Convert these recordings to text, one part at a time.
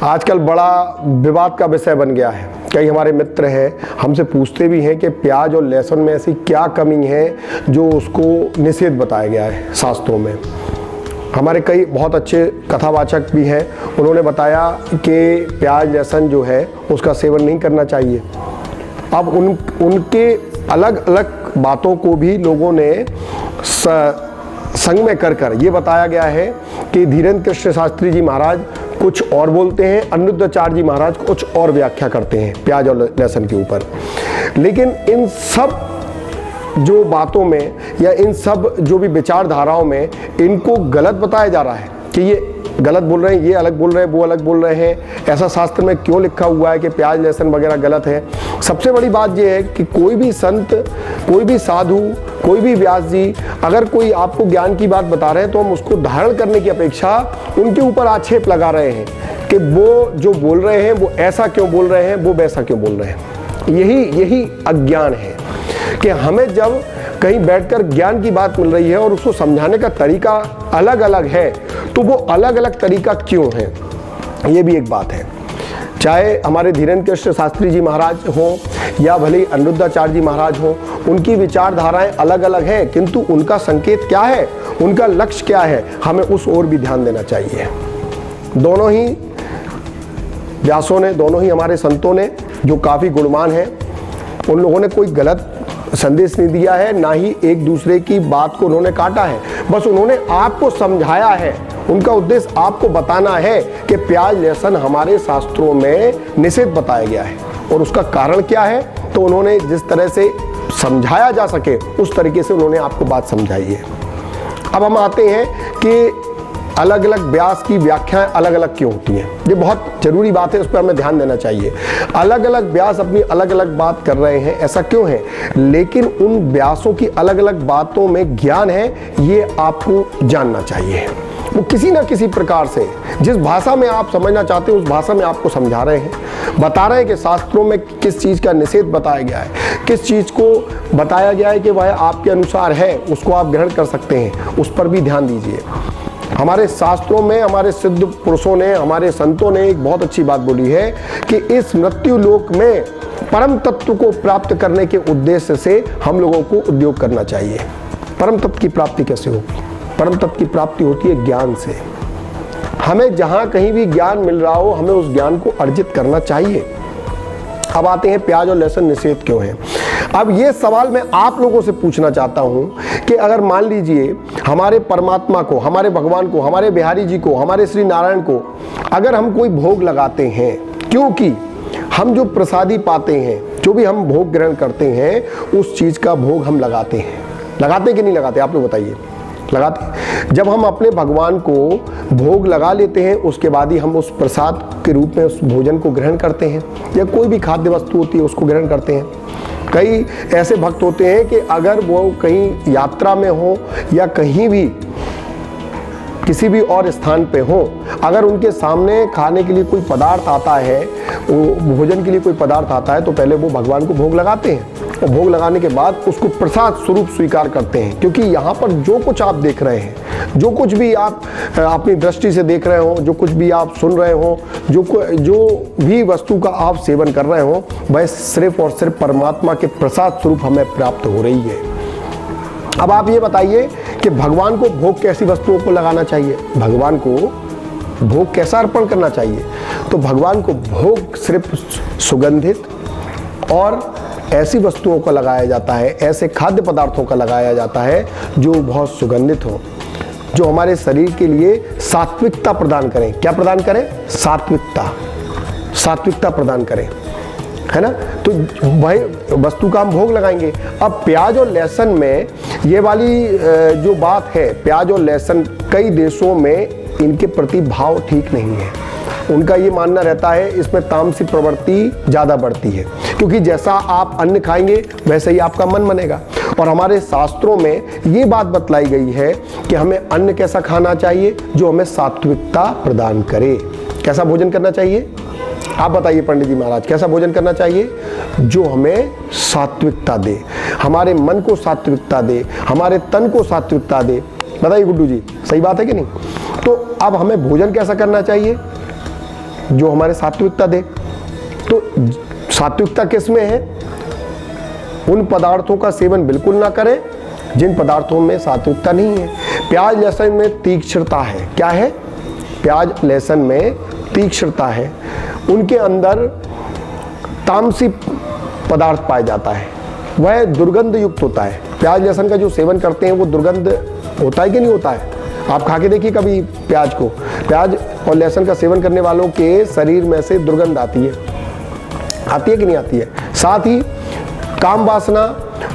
आजकल बड़ा विवाद का विषय बन गया है। कई हमारे मित्र हैं, हमसे पूछते भी हैं कि प्याज और लहसुन में ऐसी क्या कमी है जो उसको निषेध बताया गया है शास्त्रों में। हमारे कई बहुत अच्छे कथावाचक भी हैं, उन्होंने बताया कि प्याज लहसुन जो है उसका सेवन नहीं करना चाहिए। अब उनके अलग अलग बातों को भी लोगों ने संग में कर ये बताया गया है कि धीरेन्द्र कृष्ण शास्त्री जी महाराज कुछ और बोलते हैं, अनिरुद्धाचार्य जी महाराज कुछ और व्याख्या करते हैं प्याज और लहसुन के ऊपर। लेकिन इन सब जो बातों में या इन सब जो भी विचारधाराओं में इनको गलत बताया जा रहा है कि ये गलत बोल रहे हैं, ये अलग बोल रहे हैं, वो अलग बोल रहे हैं। ऐसा शास्त्र में क्यों लिखा हुआ है कि प्याज लहसुन वगैरह गलत है। सबसे बड़ी बात ये है कि कोई भी संत, कोई भी साधु, कोई भी व्यास जी अगर कोई आपको ज्ञान की बात बता रहे हैं तो हम उसको धारण करने की अपेक्षा उनके ऊपर आक्षेप लगा रहे हैं कि वो जो बोल रहे हैं वो ऐसा क्यों बोल रहे हैं, वो वैसा क्यों बोल रहे हैं। यही अज्ञान है कि हमें जब कहीं बैठकर ज्ञान की बात मिल रही है और उसको समझाने का तरीका अलग अलग है तो वो अलग अलग तरीका क्यों है, ये भी एक बात है। चाहे हमारे धीरेन्द्र कृष्ण शास्त्री जी महाराज हों या भले ही अनिरुद्धाचार्य जी महाराज हों, उनकी विचारधाराएं अलग अलग हैं, किंतु उनका संकेत क्या है, उनका लक्ष्य क्या है, हमें उस ओर भी ध्यान देना चाहिए। दोनों ही व्यासों ने, दोनों ही हमारे संतों ने जो काफ़ी गुणवान हैं, उन लोगों ने कोई गलत संदेश नहीं दिया है, ना ही एक दूसरे की बात को उन्होंने काटा है। बस उन्होंने आपको समझाया है, उनका उद्देश्य आपको बताना है कि प्याज लहसुन हमारे शास्त्रों में निषेध बताया गया है और उसका कारण क्या है। तो उन्होंने जिस तरह से समझाया जा सके उस तरीके से उन्होंने आपको बात समझाई है। अब हम आते हैं कि अलग अलग व्यास की व्याख्याएं अलग अलग क्यों होती हैं। ये बहुत जरूरी बात है, उस पर हमें ध्यान देना चाहिए। अलग अलग व्यास अपनी अलग अलग बात कर रहे हैं, ऐसा क्यों है, लेकिन उन व्यासों की अलग अलग बातों में ज्ञान है, ये आपको जानना चाहिए। वो किसी ना किसी प्रकार से जिस भाषा में आप समझना चाहते हैं उस भाषा में आपको समझा रहे हैं, बता रहे हैं कि शास्त्रों में किस चीज़ का निषेध बताया गया है, किस चीज़ को बताया गया है कि वह आपके अनुसार है, उसको आप ग्रहण कर सकते हैं। उस पर भी ध्यान दीजिए। हमारे शास्त्रों में हमारे सिद्ध पुरुषों ने, हमारे संतों ने एक बहुत अच्छी बात बोली है कि इस मृत्यु लोक में परम तत्व को प्राप्त करने के उद्देश्य से हम लोगों को उद्योग करना चाहिए। परम तत्व की प्राप्ति कैसे होगी? परम तत्व की प्राप्ति होती है ज्ञान से। हमें जहाँ कहीं भी ज्ञान मिल रहा हो, हमें उस ज्ञान को अर्जित करना चाहिए। अब आते हैं प्याज और लहसुन निषेध क्यों है। अब ये सवाल मैं आप लोगों से पूछना चाहता हूं कि अगर मान लीजिए हमारे परमात्मा को, हमारे भगवान को, हमारे बिहारी जी को, हमारे श्री नारायण को अगर हम कोई भोग लगाते हैं, क्योंकि हम जो प्रसादी पाते हैं, जो भी हम भोग ग्रहण करते हैं, उस चीज़ का भोग हम लगाते हैं। लगाते कि नहीं लगाते, आप लोग बताइए। लगाते। जब हम अपने भगवान को भोग लगा लेते हैं उसके बाद ही हम उस प्रसाद के रूप में उस भोजन को ग्रहण करते हैं, या कोई भी खाद्य वस्तु होती है उसको ग्रहण करते हैं। कई ऐसे भक्त होते हैं कि अगर वो कहीं यात्रा में हो या कहीं भी किसी भी और स्थान पे हो, अगर उनके सामने खाने के लिए कोई पदार्थ आता है, वो भोजन के लिए कोई पदार्थ आता है, तो पहले वो भगवान को भोग लगाते हैं और भोग लगाने के बाद उसको प्रसाद स्वरूप स्वीकार करते हैं। क्योंकि यहाँ पर जो कुछ आप देख रहे हैं, जो कुछ भी आप अपनी दृष्टि से देख रहे हो, जो कुछ भी आप सुन रहे हो, जो भी वस्तु का आप सेवन कर रहे हो, वह सिर्फ और सिर्फ परमात्मा के प्रसाद स्वरूप हमें प्राप्त हो रही है। अब आप ये बताइए कि भगवान को भोग कैसी वस्तुओं को लगाना चाहिए, भगवान को भोग कैसा अर्पण करना चाहिए। तो भगवान को भोग सिर्फ सुगंधित और ऐसी वस्तुओं का लगाया जाता है, ऐसे खाद्य पदार्थों का लगाया जाता है जो बहुत सुगंधित हो, जो हमारे शरीर के लिए सात्विकता प्रदान करें। क्या प्रदान करें? सात्विकता प्रदान करें, है ना। तो वही वस्तु का हम भोग लगाएंगे। अब प्याज और लहसुन में ये वाली जो बात है, प्याज और लहसुन, कई देशों में इनके प्रति भाव ठीक नहीं है। उनका ये मानना रहता है इसमें तामसिक प्रवृत्ति ज़्यादा बढ़ती है, क्योंकि जैसा आप अन्न खाएंगे वैसे ही आपका मन बनेगा। और हमारे शास्त्रों में ये बात बतलाई गई है कि हमें अन्न कैसा खाना चाहिए, जो हमें सात्विकता प्रदान करे। कैसा भोजन करना चाहिए, आप बताइए पंडित जी महाराज, कैसा भोजन करना चाहिए? जो हमें सात्विकता दे, हमारे मन को सात्विकता दे, हमारे तन को सात्विकता दे। बताइए गुड्डू जी, सही बात है कि नहीं? तो अब हमें भोजन कैसा करना चाहिए? जो हमारे सात्विकता दे। तो सात्विकता किस में है? उन पदार्थों का सेवन बिल्कुल ना करें जिन पदार्थों में सात्विकता नहीं है। प्याज लहसुन में तीक्ष्णता है। क्या है? प्याज लहसुन में तीक्ष्णता है। उनके अंदर तामसी पदार्थ पाया जाता है, वह दुर्गंध युक्त होता है। प्याज लहसुन का जो सेवन करते हैं वो दुर्गंध होता है कि नहीं होता है? आप खा के देखिए कभी प्याज को। प्याज और लहसुन का सेवन करने वालों के शरीर में से दुर्गंध आती है कि नहीं आती है? साथ ही काम वासना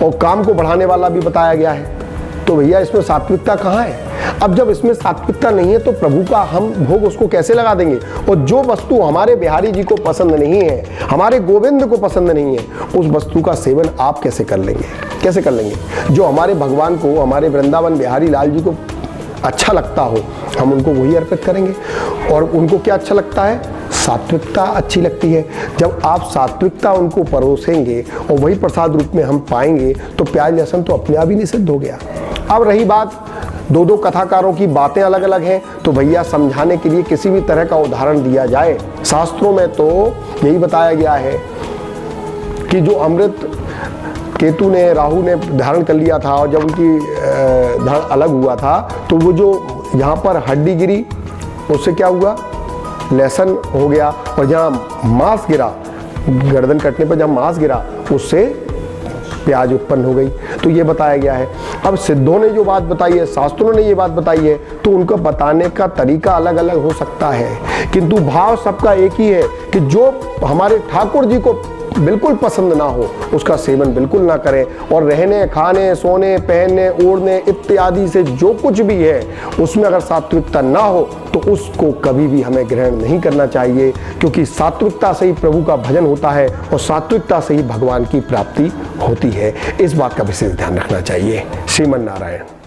और काम को बढ़ाने वाला भी बताया गया है। तो भैया इसमें सात्विकता कहाँ है? अब जब इसमें सात्विकता नहीं है तो प्रभु का हम भोग उसको कैसे लगा देंगे? और जो वस्तु हमारे बिहारी जी को पसंद नहीं है, हमारे गोविंद को पसंद नहीं है, उस वस्तु का सेवन आप कैसे कर लेंगे? कैसे कर लेंगे? जो हमारे भगवान को, हमारे वृंदावन बिहारी लाल जी को अच्छा लगता हो, हम उनको वही अर्पित करेंगे। और उनको क्या अच्छा लगता है? सात्विकता अच्छी लगती है। जब आप सात्विकता उनको परोसेंगे और वही प्रसाद रूप में हम पाएंगे तो प्याज लहसुन तो अपने आप ही निषिद्ध हो गया। अब रही बात, दो कथाकारों की बातें अलग अलग हैं, तो भैया समझाने के लिए किसी भी तरह का उदाहरण दिया जाए। शास्त्रों में तो यही बताया गया है कि जो अमृत केतु ने, राहु ने धारण कर लिया था और जब उनकी धारण अलग हुआ था तो वो जो यहाँ पर हड्डी गिरी उससे क्या हुआ? लहसुन हो गया। और जहाँ मांस गिरा, गर्दन कटने पर जहाँ मांस गिरा उससे प्याज उत्पन्न हो गई। तो ये बताया गया है। अब सिद्धों ने जो बात बताई है, शास्त्रों ने ये बात बताई है, तो उनको बताने का तरीका अलग अलग हो सकता है, किंतु भाव सबका एक ही है कि जो हमारे ठाकुर जी को बिल्कुल पसंद ना हो उसका सेवन बिल्कुल ना करें। और रहने, खाने, सोने, पहनने, ओढ़ने इत्यादि से जो कुछ भी है उसमें अगर सात्विकता ना हो तो उसको कभी भी हमें ग्रहण नहीं करना चाहिए, क्योंकि सात्विकता से ही प्रभु का भजन होता है और सात्विकता से ही भगवान की प्राप्ति होती है। इस बात का विशेष ध्यान रखना चाहिए। श्रीमन नारायण।